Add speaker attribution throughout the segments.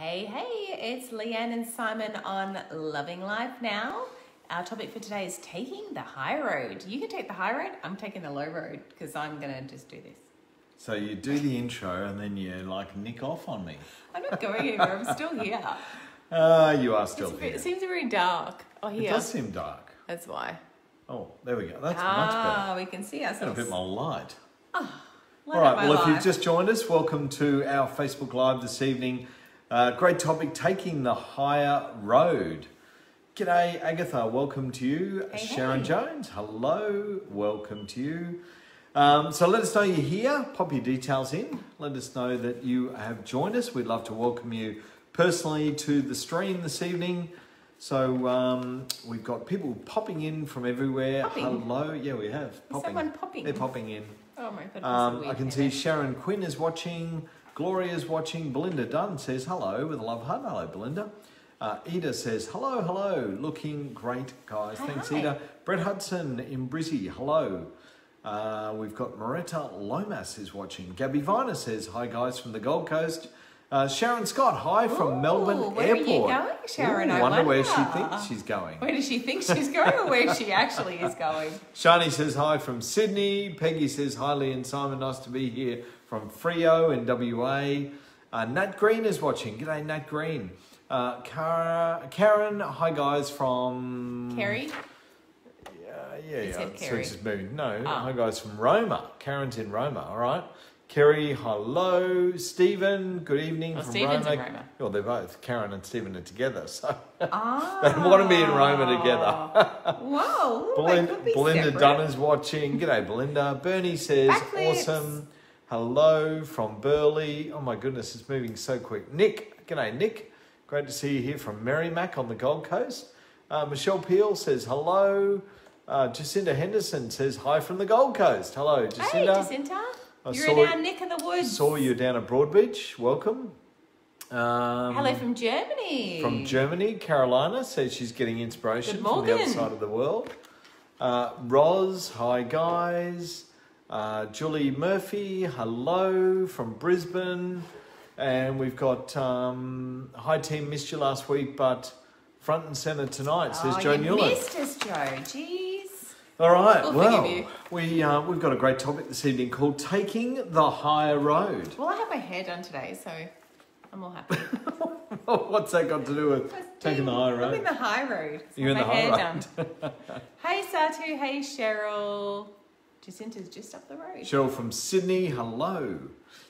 Speaker 1: Hey, it's Leanne and Simon on Loving Life Now. Our topic for today is taking the high road. You can take the high road, I'm taking the low road because I'm going to just do this.
Speaker 2: So you do the intro and then you nick off on me.
Speaker 1: I'm not going anywhere, I'm still here.
Speaker 2: You are still here.
Speaker 1: It seems very dark. Oh, here.
Speaker 2: It does seem dark.
Speaker 1: That's why.
Speaker 2: Oh, there we go. That's much better.
Speaker 1: We can see
Speaker 2: And a
Speaker 1: ourselves.
Speaker 2: bit more light.
Speaker 1: All
Speaker 2: All right, well, if you've just joined us, welcome to our Facebook Live this evening. Great topic, taking the higher road. G'day, Agatha. Welcome to you.
Speaker 1: Hey,
Speaker 2: Sharon
Speaker 1: hey.
Speaker 2: Jones, hello. Welcome to you. So let us know you're here. Pop your details in. Let us know that you have joined us. We'd love to welcome you personally to the stream this evening. So we've got people popping in from everywhere.
Speaker 1: Popping?
Speaker 2: Hello. Yeah, we have.
Speaker 1: Is someone popping?
Speaker 2: They're popping in.
Speaker 1: Oh my goodness.
Speaker 2: I can see Sharon Quinn is watching. Gloria is watching. Belinda Dunn says hello with a love heart. Hello, Belinda. Ida says hello. Looking great, guys.
Speaker 1: Hi,
Speaker 2: Thanks,
Speaker 1: hi.
Speaker 2: Ida. Brett Hudson in Brizzy. Hello. We've got Moretta Lomas is watching. Gabby Viner says hi, guys, from the Gold Coast. Sharon Scott, hi from Melbourne
Speaker 1: where
Speaker 2: Airport.
Speaker 1: are you going, Sharon? I
Speaker 2: wonder where she
Speaker 1: wonder.
Speaker 2: thinks she's going.
Speaker 1: Where does she think she's going or where she actually is going?
Speaker 2: Shani says hi from Sydney. Peggy says hi, Lee and Simon. Nice to be here from Freo in WA. Nat Green is watching. G'day, Nat Green. Karen, hi guys from...
Speaker 1: Kerry?
Speaker 2: Yeah.
Speaker 1: said
Speaker 2: So
Speaker 1: Kerry.
Speaker 2: it's just moving. No, hi guys from Roma. Karen's in Roma, all right. Kerry, hello. Stephen, good evening from
Speaker 1: Stephen's
Speaker 2: Roma.
Speaker 1: in Roma.
Speaker 2: Well, they're both. Karen and Stephen are together, so they
Speaker 1: Ah.
Speaker 2: want to be in Roma together.
Speaker 1: Whoa. They could be
Speaker 2: Belinda
Speaker 1: separate.
Speaker 2: Dunn is watching. G'day, Belinda. Bernie says,
Speaker 1: Backflips.
Speaker 2: awesome. Hello from Burleigh. Oh my goodness, it's moving so quick. Nick, g'day, Nick. Great to see you here from Merrimack on the Gold Coast. Michelle Peel says hello. Jacinda Henderson says hi from the Gold Coast. Hello, Jacinda.
Speaker 1: Hey, Jacinta.
Speaker 2: I
Speaker 1: You're
Speaker 2: saw
Speaker 1: in our neck of the woods.
Speaker 2: Saw you down at Broadbeach. Welcome.
Speaker 1: Hello from Germany.
Speaker 2: From Germany, Carolina says she's getting inspiration
Speaker 1: Good
Speaker 2: from the other
Speaker 1: morning.
Speaker 2: side of the world. Roz, hi guys. Julie Murphy, hello from Brisbane. And we've got hi team, missed you last week, but front and centre tonight, says Joe
Speaker 1: you
Speaker 2: Newland.
Speaker 1: missed us, Joe. Jeez.
Speaker 2: All right,
Speaker 1: We'll forgive you.
Speaker 2: we've got a great topic this evening called Taking the Higher Road.
Speaker 1: Well, I have my hair done today, so I'm all happy.
Speaker 2: What's that got to do with taking the high road?
Speaker 1: I'm in the high road.
Speaker 2: You're in
Speaker 1: my
Speaker 2: the high
Speaker 1: hair
Speaker 2: road.
Speaker 1: done. Hey, Satu. Hey, Cheryl. Jacinta's just up the road.
Speaker 2: Cheryl from Sydney, hello.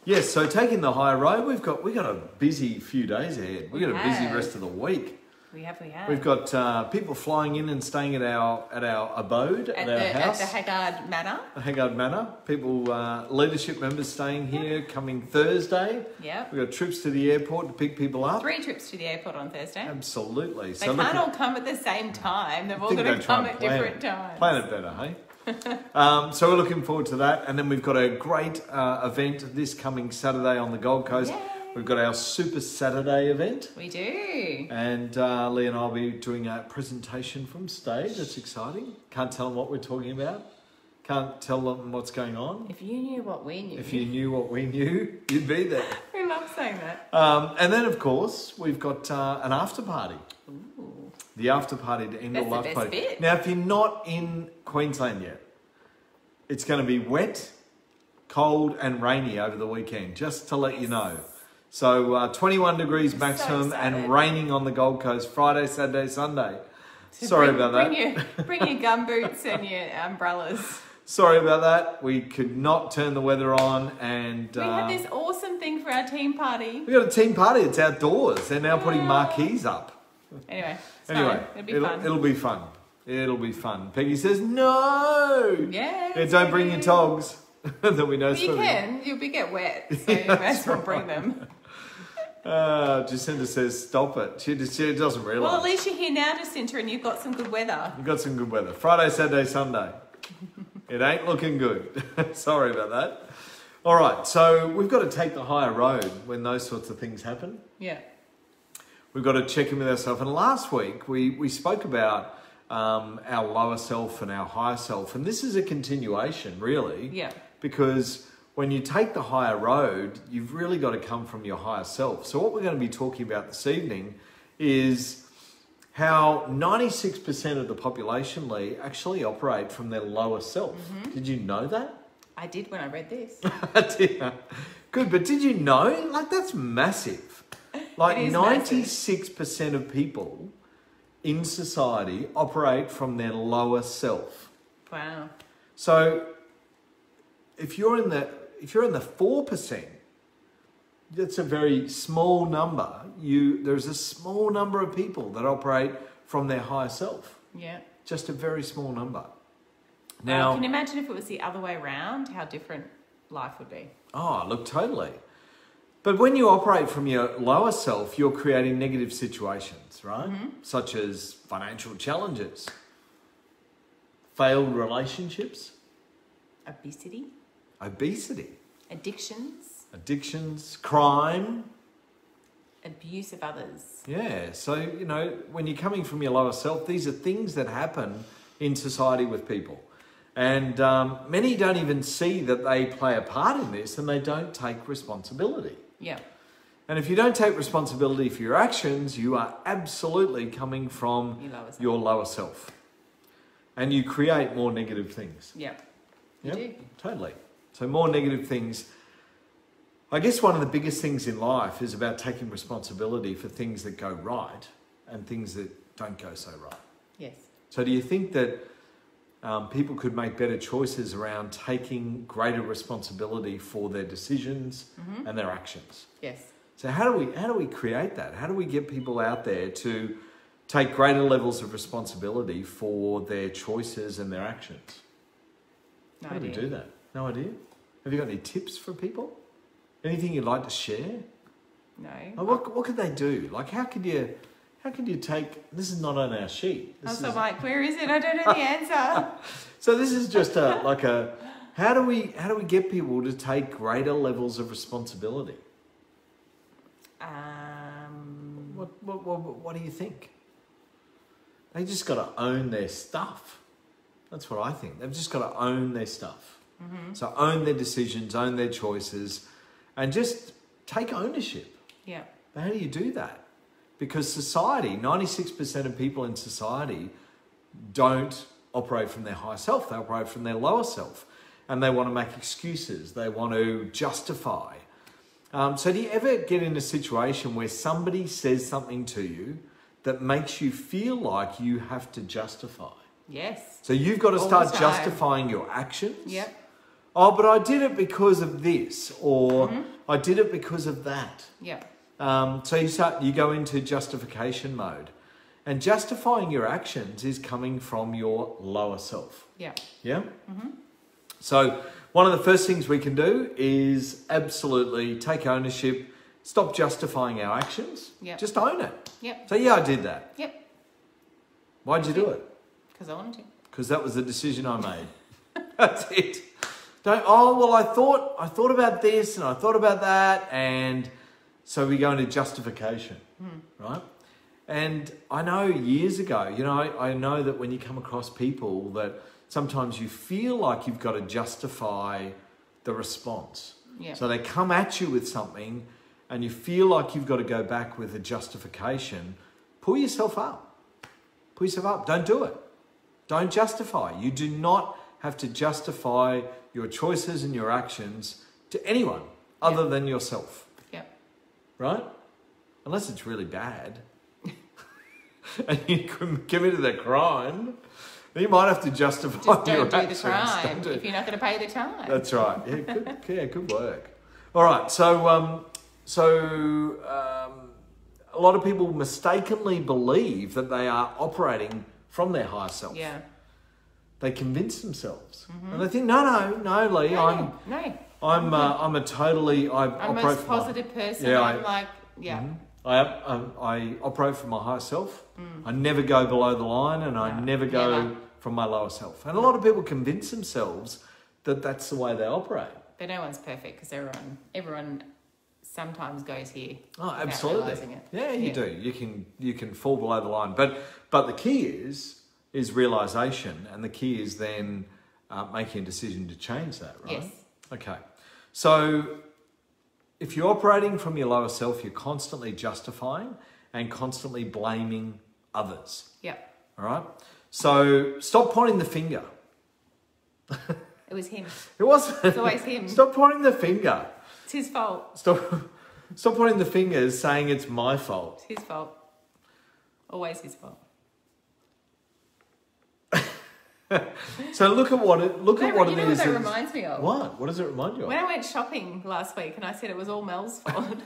Speaker 2: Yes, so taking the high road, we've got a busy few days ahead. We've got a busy rest of the week.
Speaker 1: We have.
Speaker 2: We've got people flying in and staying at our abode, at our house.
Speaker 1: At the Haggard Manor.
Speaker 2: Haggard Manor. People, leadership members staying here coming Thursday.
Speaker 1: Yep.
Speaker 2: We've got trips to the airport to pick people up.
Speaker 1: 3 trips to the airport on Thursday.
Speaker 2: Absolutely.
Speaker 1: They can't all come at the same time. They've all
Speaker 2: think
Speaker 1: got to
Speaker 2: they try
Speaker 1: come
Speaker 2: and
Speaker 1: at
Speaker 2: plan
Speaker 1: different times.
Speaker 2: Plan it better, hey? So we're looking forward to that. And then we've got a great event this coming Saturday on the Gold Coast.
Speaker 1: Yay.
Speaker 2: We've got our Super Saturday event.
Speaker 1: We do.
Speaker 2: And Lee and I will be doing a presentation from stage. That's exciting. Can't tell them what we're talking about. Can't tell them what's going on.
Speaker 1: If you knew what we knew.
Speaker 2: If you knew what we knew, you'd be there.
Speaker 1: We love saying that.
Speaker 2: And then, of course, we've got an after party.
Speaker 1: Ooh.
Speaker 2: The after party to end
Speaker 1: That's
Speaker 2: all
Speaker 1: the
Speaker 2: life
Speaker 1: best
Speaker 2: party.
Speaker 1: bit.
Speaker 2: Now, if you're not in Queensland yet, it's going to be wet, cold, and rainy over the weekend. Just to let you know. So 21 degrees
Speaker 1: I'm
Speaker 2: maximum
Speaker 1: so
Speaker 2: and
Speaker 1: excited.
Speaker 2: raining on the Gold Coast Friday, Saturday, Sunday. Sorry about that.
Speaker 1: Bring your gumboots and your umbrellas.
Speaker 2: Sorry about that. We could not turn the weather on, and
Speaker 1: We had this awesome thing for our team party.
Speaker 2: we got a team party. It's outdoors. They're now putting marquees up.
Speaker 1: Anyway, it's
Speaker 2: Anyway,
Speaker 1: fine. It'll be fun.
Speaker 2: It'll be fun. It'll be fun. Peggy says no.
Speaker 1: Yes,
Speaker 2: Yeah, don't bring your
Speaker 1: we do.
Speaker 2: togs. That we know
Speaker 1: But you
Speaker 2: swimming.
Speaker 1: can. You'll be get wet, so you might as well bring them.
Speaker 2: Jacinda says stop it. She doesn't realise.
Speaker 1: Well, at least you're here now, Jacinta, and you've got some good weather.
Speaker 2: You've got some good weather. Friday, Saturday, Sunday. It ain't looking good. Sorry about that. All right, so we've got to take the higher road when those sorts of things happen.
Speaker 1: Yeah.
Speaker 2: We've got to check in with ourselves. And last week we spoke about our lower self and our higher self. And this is a continuation, really.
Speaker 1: Yeah.
Speaker 2: Because when you take the higher road, you've really got to come from your higher self. So what we're going to be talking about this evening is how 96% of the population, Lee, actually operate from their lower self. Did you know that?
Speaker 1: I did when I read this.
Speaker 2: Good, but did you know? Like, that's massive. Like,
Speaker 1: It is
Speaker 2: 96% of people in society operate from their lower self.
Speaker 1: Wow.
Speaker 2: So if you're in the 4%, that's a very small number. There's a small number of people that operate from their higher self.
Speaker 1: Yeah.
Speaker 2: Just a very small number.
Speaker 1: Now, can you imagine if it was the other way around, how different life would be?
Speaker 2: Oh, look, totally. But when you operate from your lower self, you're creating negative situations, right? Such as financial challenges, failed relationships,
Speaker 1: Obesity,
Speaker 2: addictions, crime.
Speaker 1: abuse of others.
Speaker 2: Yeah, so, when you're coming from your lower self, these are things that happen in society with people. And many don't even see that they play a part in this, and they don't take responsibility.
Speaker 1: Yeah.
Speaker 2: And if you don't take responsibility for your actions, you are absolutely coming from your lower self. And you create more negative things.
Speaker 1: Yeah. You do.
Speaker 2: Totally. So more negative things. I guess one of the biggest things in life is about taking responsibility for things that go right and things that don't go so right.
Speaker 1: Yes.
Speaker 2: So do you think that people could make better choices around taking greater responsibility for their decisions and their actions?
Speaker 1: Yes.
Speaker 2: So how do we create that? How do we get people out there to take greater levels of responsibility for their choices and their actions?
Speaker 1: No
Speaker 2: How do we
Speaker 1: idea.
Speaker 2: do that? No idea? Have you got any tips for people? Anything you'd like to share?
Speaker 1: No.
Speaker 2: Like, what could they do? Like, how could you take... This is not on our sheet.
Speaker 1: I'm like, where is it? I don't know the answer.
Speaker 2: So this is just how do we get people to take greater levels of responsibility? What do you think? They just got to own their stuff. That's what I think. They've just got to own their stuff. So own their decisions, own their choices, and just take ownership.
Speaker 1: Yeah.
Speaker 2: But how do you do that? Because society, 96% of people in society don't operate from their higher self. They operate from their lower self. And they want to make excuses. They want to justify. So do you ever get in a situation where somebody says something to you that makes you feel like you have to justify?
Speaker 1: Yes.
Speaker 2: So you've got to start justifying your actions?
Speaker 1: Yep.
Speaker 2: Oh, but I did it because of this, or I did it because of that.
Speaker 1: Yeah.
Speaker 2: So you go into justification mode, and justifying your actions is coming from your lower self.
Speaker 1: Yeah.
Speaker 2: Yeah. So one of the first things we can do is absolutely take ownership, stop justifying our actions.
Speaker 1: Yeah.
Speaker 2: Just own it.
Speaker 1: Yep.
Speaker 2: So yeah, I did that.
Speaker 1: Yep.
Speaker 2: Why'd you do it?
Speaker 1: Because I wanted to.
Speaker 2: Because that was the decision I made. That's it. I thought about this and I thought about that, and so we go into justification, right? And I know years ago, I know that when you come across people that sometimes you feel like you've got to justify the response.
Speaker 1: Yeah.
Speaker 2: So they come at you with something and you feel like you've got to go back with a justification. Pull yourself up. Pull yourself up. Don't do it. Don't justify. You do not have to justify your choices and your actions to anyone other than yourself.
Speaker 1: Yeah.
Speaker 2: Right? Unless it's really bad and you committed a crime, then you might have to justify
Speaker 1: Just
Speaker 2: your
Speaker 1: don't do the
Speaker 2: actions.
Speaker 1: crime if you're not going to pay the time.
Speaker 2: That's right. Yeah, good work. All right, so a lot of people mistakenly believe that they are operating from their higher self.
Speaker 1: Yeah.
Speaker 2: They convince themselves, and they think, no, Lee, I'm a totally.
Speaker 1: I'm the most positive person.
Speaker 2: Yeah,
Speaker 1: I'm like, yeah.
Speaker 2: I operate from my higher self. I never go below the line, and I never go from my lower self. And a lot of people convince themselves that that's the way they operate.
Speaker 1: But no one's perfect because everyone sometimes goes here.
Speaker 2: Oh, absolutely.
Speaker 1: Realizing it.
Speaker 2: Yeah, you do. You can fall below the line, but the key is realization, and the key is then making a decision to change that. Right?
Speaker 1: Yes.
Speaker 2: Okay. So if you're operating from your lower self, you're constantly justifying and constantly blaming others.
Speaker 1: Yep.
Speaker 2: All right? So stop pointing the finger.
Speaker 1: It was him.
Speaker 2: It wasn't.
Speaker 1: It's always him.
Speaker 2: Stop pointing the finger.
Speaker 1: It's his fault.
Speaker 2: Stop pointing the fingers saying it's my fault.
Speaker 1: It's his fault. Always his fault.
Speaker 2: So look at what it is.
Speaker 1: You know what that reminds me of?
Speaker 2: What? What does it remind you of?
Speaker 1: When I went shopping last week and I said it was all Mel's fault.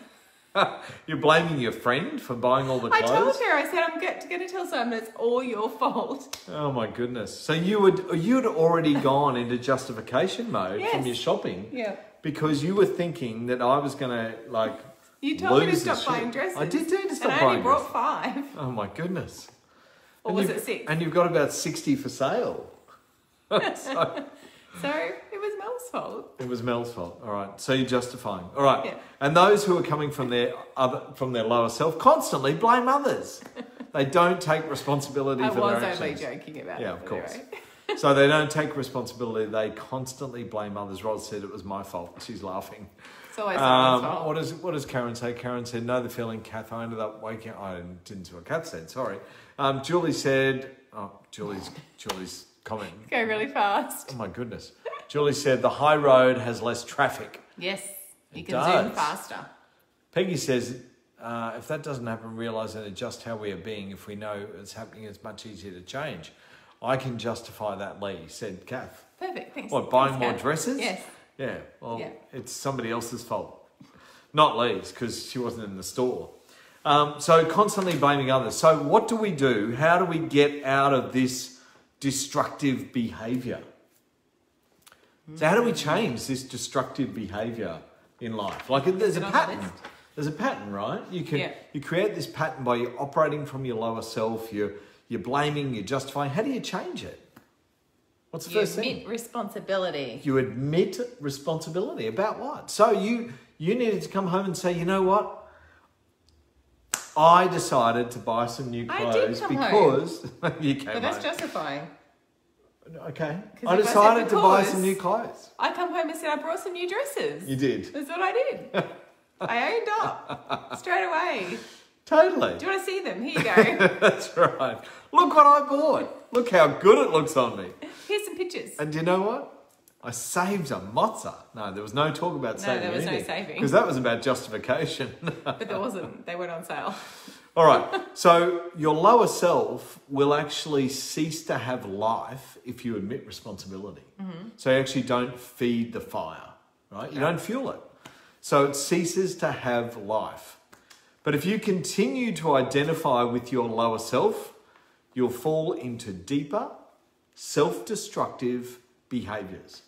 Speaker 2: You're blaming your friend for buying all the clothes?
Speaker 1: I told her, I said, I'm going to tell Simon it's all your fault.
Speaker 2: Oh my goodness. So you'd already gone into justification mode from your shopping.
Speaker 1: Yeah.
Speaker 2: Because you were thinking that I was going to
Speaker 1: You told me to
Speaker 2: lose
Speaker 1: stop buying dresses.
Speaker 2: I did tell you to stop
Speaker 1: buying
Speaker 2: buying
Speaker 1: And I only
Speaker 2: dresses.
Speaker 1: brought 5.
Speaker 2: Oh my goodness.
Speaker 1: Or was it 6?
Speaker 2: And you've got about 60 for sale.
Speaker 1: So it was Mel's fault.
Speaker 2: It was Mel's fault. All right. So you're justifying. All right.
Speaker 1: Yeah.
Speaker 2: And those who are coming from their lower self constantly blame others. They don't take responsibility for their actions.
Speaker 1: I was only joking about it.
Speaker 2: Yeah, of course.
Speaker 1: Anyway.
Speaker 2: So they don't take responsibility. They constantly blame others. Rod said it was my fault. She's laughing.
Speaker 1: It's always someone's fault.
Speaker 2: What does Karen say? Karen said, know the feeling, Kath. I ended up waking up. I didn't see what Kath said. Sorry. Julie said, Julie's comment.
Speaker 1: Go really fast.
Speaker 2: Oh my goodness. Julie said the high road has less traffic.
Speaker 1: Yes, you
Speaker 2: It
Speaker 1: can
Speaker 2: does.
Speaker 1: zoom faster.
Speaker 2: Peggy says, if that doesn't happen, realise and adjust how we are being. If we know it's happening, it's much easier to change. I can justify that, Lee, said Kath.
Speaker 1: Perfect, thanks.
Speaker 2: What, buying
Speaker 1: Thanks,
Speaker 2: more
Speaker 1: Kath.
Speaker 2: dresses?
Speaker 1: Yes.
Speaker 2: Yeah, well,
Speaker 1: Yeah.
Speaker 2: it's somebody else's fault. Not Lee's, because she wasn't in the store. So constantly blaming others. So what do we do? How do we get out of this destructive behaviour? So how do we change this destructive behaviour in life? Like there's a pattern. There's a pattern, right? You create this pattern by operating from your lower self. You're blaming, you're justifying. How do you change it? What's the first thing?
Speaker 1: You admit responsibility.
Speaker 2: You admit responsibility about what? So you needed to come home and say, you know what? I decided to buy some new clothes because you came home.
Speaker 1: But that's justifying.
Speaker 2: Okay. I decided to buy some new clothes.
Speaker 1: I come home and said I brought some new dresses.
Speaker 2: You did.
Speaker 1: That's what I did. I owned up straight away.
Speaker 2: Totally.
Speaker 1: Do you want to see them? Here you go.
Speaker 2: That's right. Look what I bought. Look how good it looks on me.
Speaker 1: Here's some pictures.
Speaker 2: And do you know what? I saved a mozza. No, there was no talk about saving
Speaker 1: there was
Speaker 2: anything.
Speaker 1: no saving.
Speaker 2: Because that was about justification.
Speaker 1: But there wasn't. They weren't on sale.
Speaker 2: All right. So your lower self will actually cease to have life if you admit responsibility. Mm-hmm. So you actually don't feed the fire, right? You don't fuel it. So it ceases to have life. But if you continue to identify with your lower self, you'll fall into deeper, self-destructive behaviours.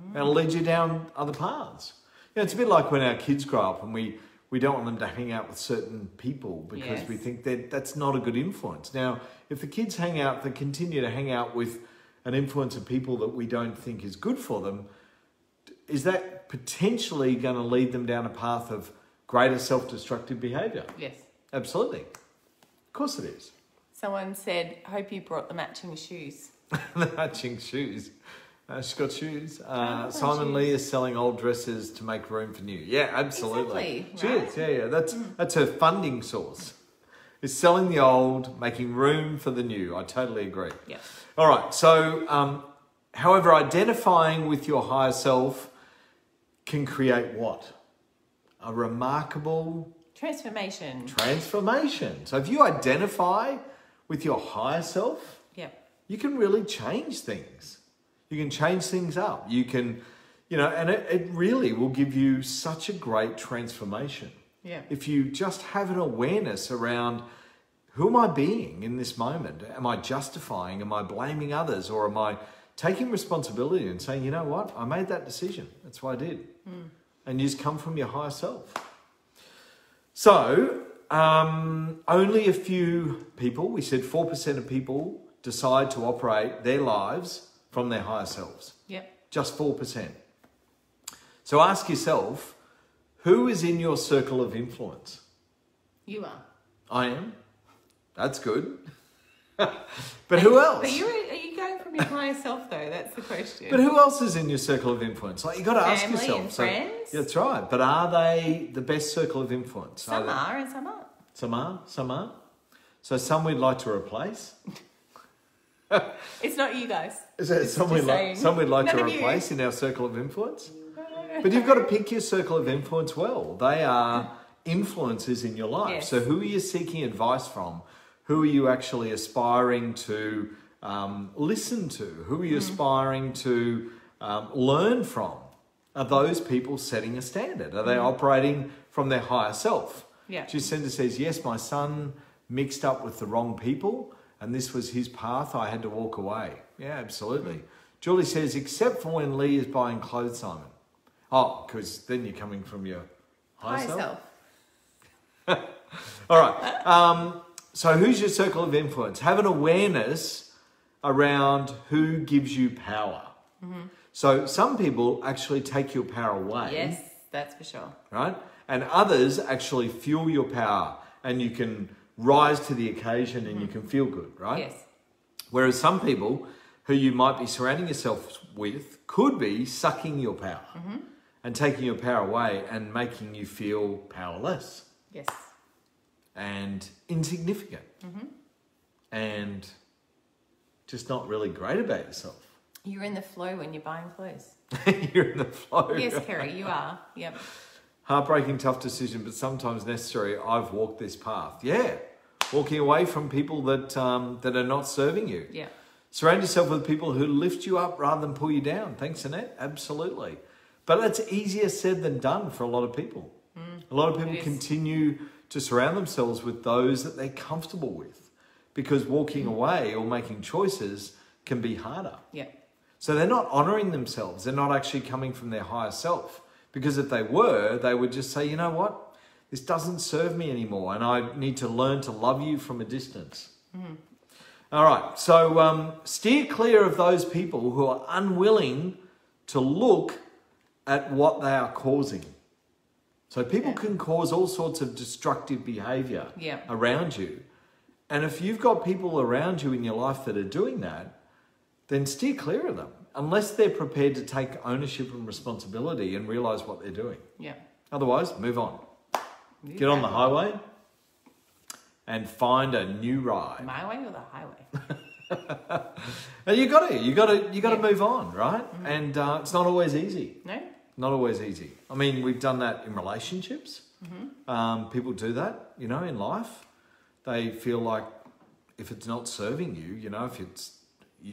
Speaker 2: And it'll lead you down other paths. You know, it's a bit like when our kids grow up and we don't want them to hang out with certain people because we think that that's not a good influence. Now, if the kids they continue to hang out with an influence of people that we don't think is good for them, is that potentially going to lead them down a path of greater self-destructive behaviour?
Speaker 1: Yes.
Speaker 2: Absolutely. Of course it is.
Speaker 1: Someone said, hope you brought the matching shoes.
Speaker 2: The matching shoes. She's got shoes. Simon
Speaker 1: shoes.
Speaker 2: Lee is selling old dresses to make room for new. Yeah, absolutely.
Speaker 1: Exactly.
Speaker 2: She is. Yeah. That's her funding source. Is selling the old, making room for the new. I totally agree.
Speaker 1: Yeah.
Speaker 2: All right. So, however, identifying with your higher self can create what? A remarkable
Speaker 1: transformation.
Speaker 2: So if you identify with your higher self, you can really change things. You can change things up. You can, and it really will give you such a great transformation.
Speaker 1: Yeah.
Speaker 2: If you just have an awareness around who am I being in this moment? Am I justifying? Am I blaming others? Or am I taking responsibility and saying, you know what? I made that decision. That's what I did. And you just come from your higher self. So, only a few people, we said 4% of people decide to operate their lives from their higher selves.
Speaker 1: Yep.
Speaker 2: Just 4%. So ask yourself, who is in your circle of influence?
Speaker 1: You are.
Speaker 2: I am. That's good. But who else?
Speaker 1: But are you going from your higher self though? That's the question.
Speaker 2: But who else is in your circle of influence? Like, you got to ask
Speaker 1: Family
Speaker 2: yourself.
Speaker 1: and friends?
Speaker 2: Yeah, that's right. But are they the best circle of influence?
Speaker 1: Some are and some aren't.
Speaker 2: Some are, some aren't. So some we'd like to replace.
Speaker 1: It's not you guys.
Speaker 2: Is that some we'd like to replace in our circle of influence?
Speaker 1: No.
Speaker 2: But you've got to pick your circle of influence well. They are influences in your life.
Speaker 1: Yes.
Speaker 2: So who are you seeking advice from? Who are you actually aspiring to listen to? Who are you aspiring to learn from? Are those people setting a standard? Are they operating from their higher self?
Speaker 1: Yeah.
Speaker 2: Jacinda says, yes, my son mixed up with the wrong people and this was his path. I had to walk away. Yeah, absolutely. Julie says, except for when Lee is buying clothes, Simon. Oh, because then you're coming from your higher self. All right. So who's your circle of influence? Have an awareness around who gives you power. So some people actually take your power away.
Speaker 1: Yes, that's for sure.
Speaker 2: Right? And others actually fuel your power and you can rise to the occasion and you can feel good, right?
Speaker 1: Yes.
Speaker 2: Whereas some people who you might be surrounding yourself with could be sucking your power and taking your power away and making you feel powerless.
Speaker 1: Yes.
Speaker 2: And insignificant. And just not really great about yourself.
Speaker 1: You're in the flow when you're buying clothes.
Speaker 2: You're in the flow.
Speaker 1: Yes, Kerry, you are. Yep.
Speaker 2: Heartbreaking, tough decision, but sometimes necessary. I've walked this path. Yeah. Walking away from people that that are not serving you.
Speaker 1: Yeah.
Speaker 2: Surround yourself with people who lift you up rather than pull you down. Thanks, Annette. Absolutely. But it's easier said than done for a lot of people. A lot of people continue to surround themselves with those that they're comfortable with because walking away or making choices can be harder.
Speaker 1: Yeah.
Speaker 2: So they're not honouring themselves. They're not actually coming from their higher self. Because if they were, they would just say, you know what? This doesn't serve me anymore and I need to learn to love you from a distance. All right. So steer clear of those people who are unwilling to look at what they are causing. So people can cause all sorts of destructive behaviour around you. And if you've got people around you in your life that are doing that, then steer clear of them. Unless they're prepared to take ownership and responsibility and realise what they're doing.
Speaker 1: Yeah.
Speaker 2: Otherwise, move on. Get on the highway and find a new ride.
Speaker 1: My way or the highway?
Speaker 2: And you got to move on, right? And it's not always easy.
Speaker 1: No.
Speaker 2: Not always easy. I mean, we've done that in relationships. People do that, you know, in life. They feel like if it's not serving you, you know, if it's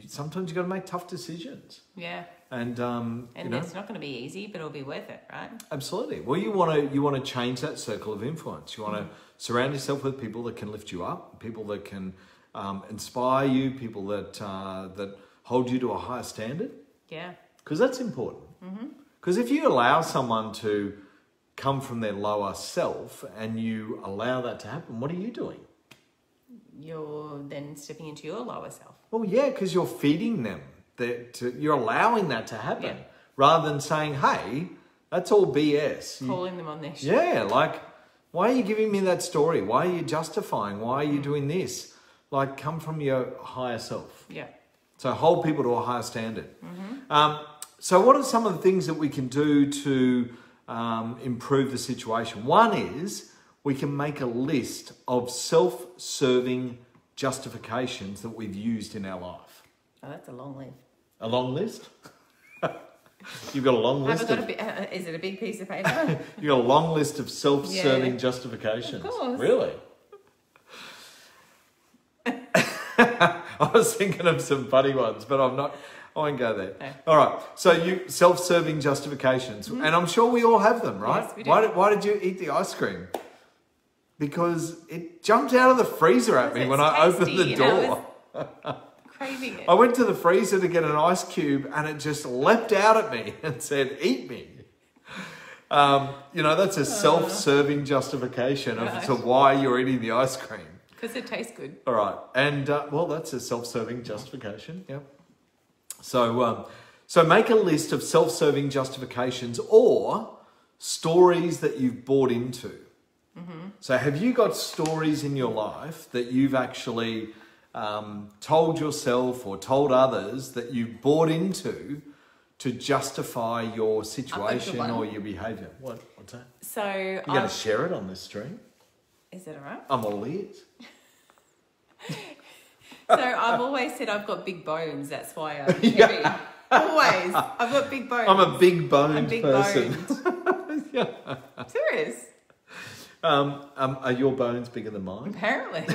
Speaker 2: sometimes you've got to make tough decisions.
Speaker 1: Yeah.
Speaker 2: And you know,
Speaker 1: it's not going to be easy, but it'll be worth it, right?
Speaker 2: Absolutely. Well, you want to change that circle of influence. You want to surround yourself with people that can lift you up, people that can inspire you, people that that hold you to a higher standard.
Speaker 1: Yeah. Because
Speaker 2: that's important. Because if you allow someone to come from their lower self and you allow that to happen, what are you doing?
Speaker 1: You're then stepping into your lower self.
Speaker 2: Well, yeah, because you're feeding them. You're allowing that to happen rather than saying, hey, that's all BS.
Speaker 1: Calling them on their shit.
Speaker 2: Yeah, like, why are you giving me that story? Why are you justifying? Why are you doing this? Like, come from your higher self.
Speaker 1: Yeah.
Speaker 2: So hold people to a higher standard. So what are some of the things that we can do to improve the situation? One is we can make a list of self-serving justifications that we've used in our life.
Speaker 1: Oh, that's a long list.
Speaker 2: A long list? You've got a long list.
Speaker 1: Is it a big piece of paper?
Speaker 2: You've got a long list of self-serving justifications.
Speaker 1: Of course.
Speaker 2: Really? I was thinking of some funny ones, but I won't go there. No. All right. So you self-serving justifications, and I'm sure we all have them, right?
Speaker 1: Yes, we do.
Speaker 2: Why did you eat the ice cream? Because it jumped out of the freezer at me when I opened the door.
Speaker 1: Craving it.
Speaker 2: I went to the freezer to get an ice cube and it just leapt out at me and said, eat me. You know, that's a self-serving justification as to why you're eating the ice cream.
Speaker 1: Because it tastes good.
Speaker 2: All right. And, well, that's a self-serving justification. Yep. So make a list of self-serving justifications or stories that you've bought into. So have you got stories in your life that you've actually told yourself or told others that you bought into to justify your situation or your behaviour? What's that?
Speaker 1: So
Speaker 2: you're going to share it on this stream?
Speaker 1: Is it all right?
Speaker 2: I'm all ears.
Speaker 1: So I've always said I've got big bones. That's why I'm heavy. Always. I've got big bones.
Speaker 2: I'm a big boned person.
Speaker 1: Yeah. Serious.
Speaker 2: Are your bones bigger than mine?
Speaker 1: Apparently.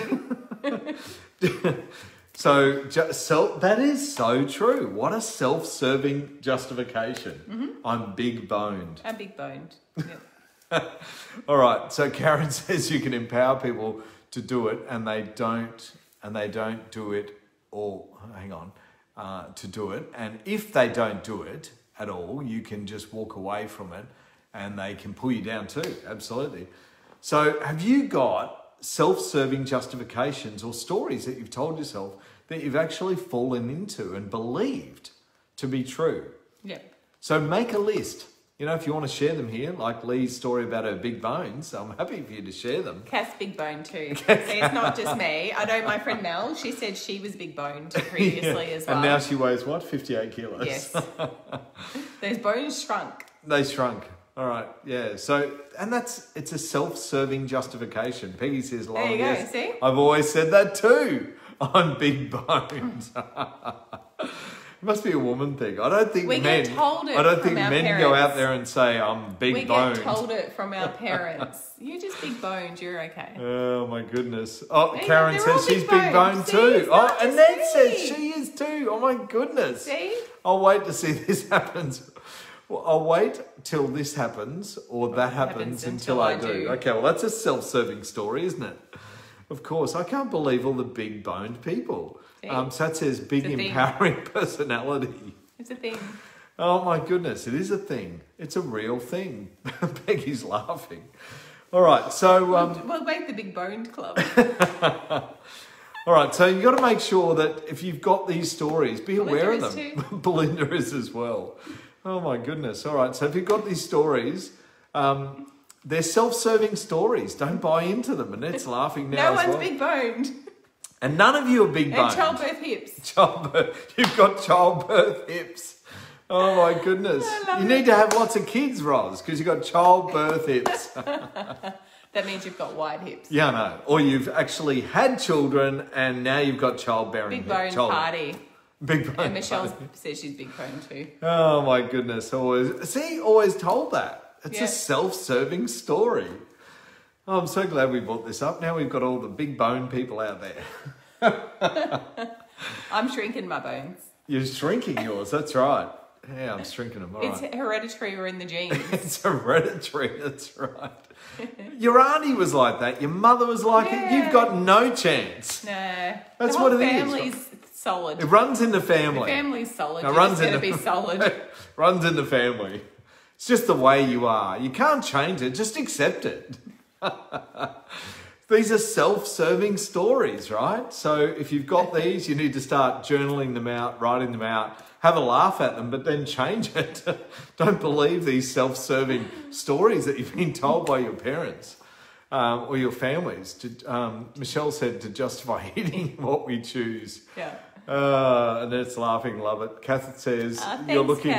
Speaker 2: So that is so true. What a self-serving justification.
Speaker 1: Mm-hmm.
Speaker 2: I'm big boned.
Speaker 1: I'm big boned. Yep.
Speaker 2: All right. So Karen says you can empower people to do it, and they don't do it. Or hang on, to do it. And if they don't do it at all, you can just walk away from it, and they can pull you down too. Absolutely. So have you got self-serving justifications or stories that you've told yourself that you've actually fallen into and believed to be true?
Speaker 1: Yeah.
Speaker 2: So make a list. You know, if you want to share them here, like Lee's story about her big bones, I'm happy for you to share them.
Speaker 1: Cass big bone too. See, it's not just me. I know my friend Mel, she said she was big boned previously as well.
Speaker 2: And now she weighs what? 58 kilos.
Speaker 1: Yes. Those bones shrunk.
Speaker 2: They shrunk. All right, yeah. So, and it's a self-serving justification. Peggy says,
Speaker 1: there you go,
Speaker 2: yes,
Speaker 1: see?
Speaker 2: I've always said that too. I'm big boned. It must be a woman thing. I don't think men go out there and say, I'm big boned.
Speaker 1: We get told it from our parents. You're just big boned, you're okay.
Speaker 2: Oh my goodness. Oh,
Speaker 1: See,
Speaker 2: Karen says she's big boned too. Oh, Annette says she is too. Oh my goodness.
Speaker 1: See?
Speaker 2: I'll wait to see this happens. Well, I'll wait till this happens or that happens until I do. Okay, well, that's a self-serving story, isn't it? Of course. I can't believe all the big boned people. So that says big empowering personality.
Speaker 1: It's a thing.
Speaker 2: Oh my goodness, it is a thing. It's a real thing. Peggy's laughing. All right, so...
Speaker 1: we'll make the big boned club.
Speaker 2: All right, so you've got to make sure that if you've got these stories, be aware of them.
Speaker 1: Too.
Speaker 2: Belinda is as well. Oh my goodness. All right, so if you've got these stories, they're self-serving stories. Don't buy into them. Annette's laughing now.
Speaker 1: No one's big boned.
Speaker 2: And none of you are big boned.
Speaker 1: And childbirth hips.
Speaker 2: You've got childbirth hips. Oh my goodness. You need to have lots of kids, Roz, because you've got childbirth hips.
Speaker 1: That means you've got wide hips.
Speaker 2: Yeah, no. Or you've actually had children and now you've got childbearing hips.
Speaker 1: Big bone party.
Speaker 2: Big bone.
Speaker 1: And Michelle says she's big bone too.
Speaker 2: Oh my goodness. Always told that. It's a self-serving story. Oh, I'm so glad we brought this up. Now we've got all the big bone people out there.
Speaker 1: I'm shrinking my bones.
Speaker 2: You're shrinking yours, that's right. Yeah, I'm shrinking them. All
Speaker 1: it's
Speaker 2: right.
Speaker 1: hereditary or in the genes.
Speaker 2: It's hereditary, that's right. Your auntie was like that. Your mother was like it. You've got no chance.
Speaker 1: No.
Speaker 2: That's
Speaker 1: the
Speaker 2: what
Speaker 1: whole
Speaker 2: it is.
Speaker 1: Family's solid.
Speaker 2: It runs in the family.
Speaker 1: The family's solid.
Speaker 2: It
Speaker 1: You're just going to be solid.
Speaker 2: Runs in the family. It's just the way you are. You can't change it. Just accept it. These are self-serving stories, right? So if you've got these, you need to start journaling them out, writing them out, have a laugh at them, but then change it. Don't believe these self-serving stories that you've been told by your parents or your families. Michelle said to justify eating what we choose.
Speaker 1: Yeah.
Speaker 2: And it's laughing, love it. Kath says,
Speaker 1: thanks,
Speaker 2: you're looking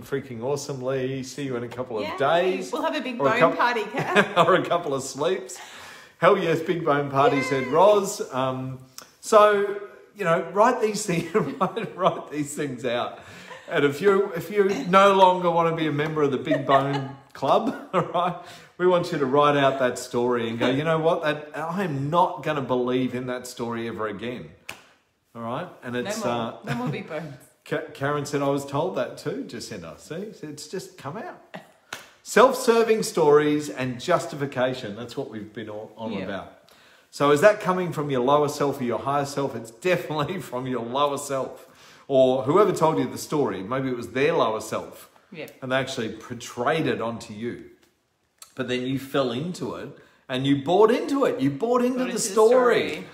Speaker 2: freaking awesome, Lee. See you in a couple of days.
Speaker 1: We'll have a big bone party, Kath.
Speaker 2: Or a couple of sleeps. Hell yes, big bone party, said Roz. So, write these things, write these things out. And if you no longer want to be a member of the Big Bone Club, all right, we want you to write out that story and go, you know what, I am not going to believe in that story ever again. All right, and it's
Speaker 1: no more big bones.
Speaker 2: Karen said I was told that too, Jacinta. See, it's just come out. Self-serving stories and justification. That's what we've been on about. So is that coming from your lower self or your higher self? It's definitely from your lower self. Or whoever told you the story, maybe it was their lower self.
Speaker 1: Yep.
Speaker 2: And they actually portrayed it onto you. But then you fell into it and you bought into it. You bought into the story.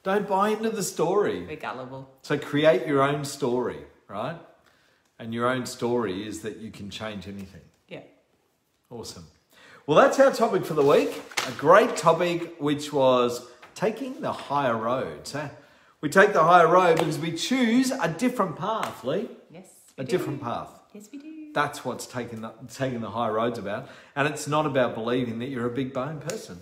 Speaker 2: Don't buy into the story.
Speaker 1: Be gullible. So
Speaker 2: create your own story, right? And your own story is that you can change anything.
Speaker 1: Yeah.
Speaker 2: Awesome. Well, that's our topic for the week. A great topic, which was taking the higher road. So we take the higher road because we choose a different path, Lee.
Speaker 1: Yes,
Speaker 2: a different path.
Speaker 1: Yes, we do.
Speaker 2: That's what's taking the higher roads about. And it's not about believing that you're a big bone person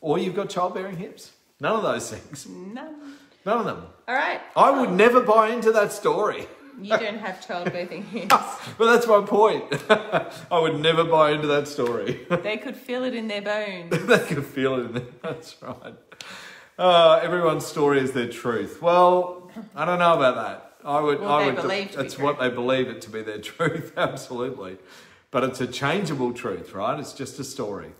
Speaker 2: or you've got childbearing hips. None of those things.
Speaker 1: None.
Speaker 2: None of them.
Speaker 1: All right.
Speaker 2: I would never buy into that story.
Speaker 1: You don't have childbirthing hips.
Speaker 2: But that's my point. I would never buy into that story.
Speaker 1: They could feel it in their bones.
Speaker 2: They could feel it in there. That's right. Everyone's story is their truth. Well, I don't know about that. That's what they believe it to be their truth. Absolutely. But it's a changeable truth, right? It's just a story.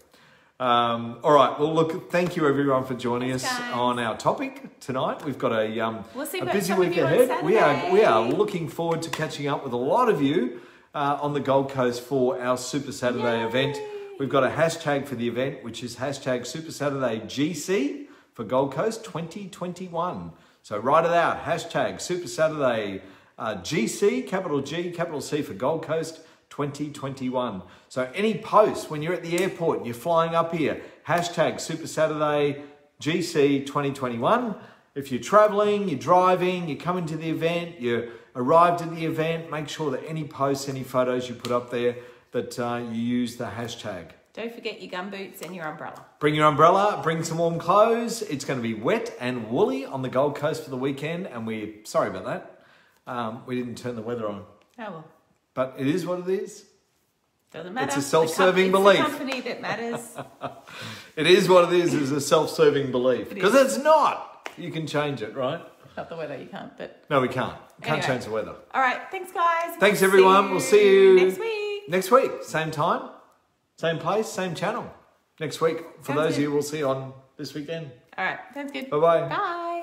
Speaker 2: All right. Well, look, thank you everyone for joining us on our topic tonight. We've got a busy week ahead. We are looking forward to catching up with a lot of you on the Gold Coast for our Super Saturday event. We've got a hashtag for the event, which is hashtag Super Saturday GC for Gold Coast 2021. So write it out. Hashtag Super Saturday GC, capital G, capital C for Gold Coast 2021. So any post when you're at the airport and you're flying up here, hashtag Super Saturday GC 2021. If you're traveling, you're driving, you're coming to the event, you arrived at the event, make sure that any posts, any photos you put up there, that you use the hashtag.
Speaker 1: Don't forget your gumboots and your umbrella.
Speaker 2: Bring your umbrella, bring some warm clothes. It's going to be wet and woolly on the Gold Coast for the weekend, and sorry about that. We didn't turn the weather on.
Speaker 1: Oh well.
Speaker 2: But it is what it is.
Speaker 1: Doesn't matter.
Speaker 2: It's a self-serving belief.
Speaker 1: It's the company that matters.
Speaker 2: It is what it is a self-serving belief. Because it's not. You can change it, right?
Speaker 1: Not the weather, you can't, but...
Speaker 2: No, we can't. Can't change the weather.
Speaker 1: All right, thanks guys.
Speaker 2: Thanks everyone. We'll see you
Speaker 1: next week.
Speaker 2: Next week. Same time, same place, same channel. Next week. For those of you we'll see on this weekend.
Speaker 1: All right, sounds good.
Speaker 2: Bye-bye.
Speaker 1: Bye.